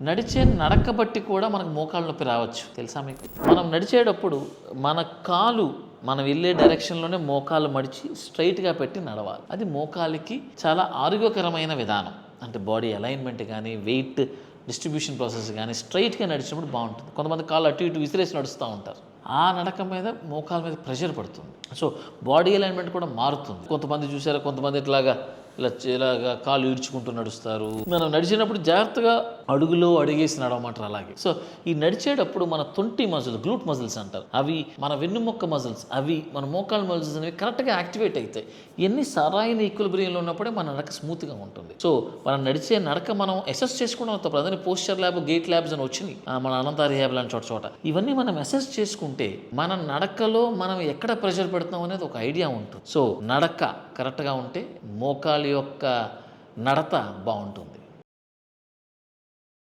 నడిచే నడక బట్టి కూడా మనకు మోకాళ్ళ నొప్పి రావచ్చు తెలుసా మీకు. మనం నడిచేటప్పుడు మన కాలు మనం వెళ్ళే డైరెక్షన్లోనే మోకాలు మడిచి స్ట్రైట్గా పెట్టి నడవాలి. అది మోకాలికి చాలా ఆరోగ్యకరమైన విధానం. అంటే బాడీ అలైన్మెంట్ కానీ వెయిట్ డిస్ట్రిబ్యూషన్ ప్రాసెస్ కానీ స్ట్రైట్గా నడిచినప్పుడు బాగుంటుంది. కొంతమంది కాళ్ళు అటు ఇటు విసిరేసి నడుస్తూ ఉంటారు. ఆ నడక మీద మోకాల మీద ప్రెషర్ పడుతుంది. సో బాడీ అలైన్మెంట్ కూడా మారుతుంది. కొంతమంది చూసారా, కొంతమంది ఇట్లాగా ఇలాగా కాళ్ళు ఈడ్చుకుంటూ నడుస్తారు. మనం నడిచినప్పుడు జాగ్రత్తగా అడుగులో అడిగేసి నడవమంటారు. అలాగే సో ఈ నడిచేటప్పుడు మన తొంటి మజిల్, గ్లూట్ మజిల్స్ అంటారు, అవి మన వెన్నుముక్క మజిల్స్, అవి మన మోకాళ్ళ మజిల్స్ అనేవి కరెక్ట్గా యాక్టివేట్ అవుతాయి. ఇవన్నీ సరైన ఈక్విలిబ్రియంలో ఉన్నప్పుడే మన నడక స్మూత్గా ఉంటుంది. సో మనం నడిచే నడక మనం అసెస్ చేసుకున్నాం తప్ప అదే పోస్చర్ ల్యాబ్, గేట్ ల్యాబ్స్ అని వచ్చినాయి మన అనంత రిహాబ్ లాంటి చోట. ఇవన్నీ మనం అసెస్ చేసుకుంటే మన నడకలో మనం ఎక్కడ ప్రెషర్ పెడుతున్నాం అనేది ఒక ఐడియా ఉంటుంది. సో నడక కరెక్ట్గా ఉంటే మోకాలి యొక్క నడత బాగుంటుంది.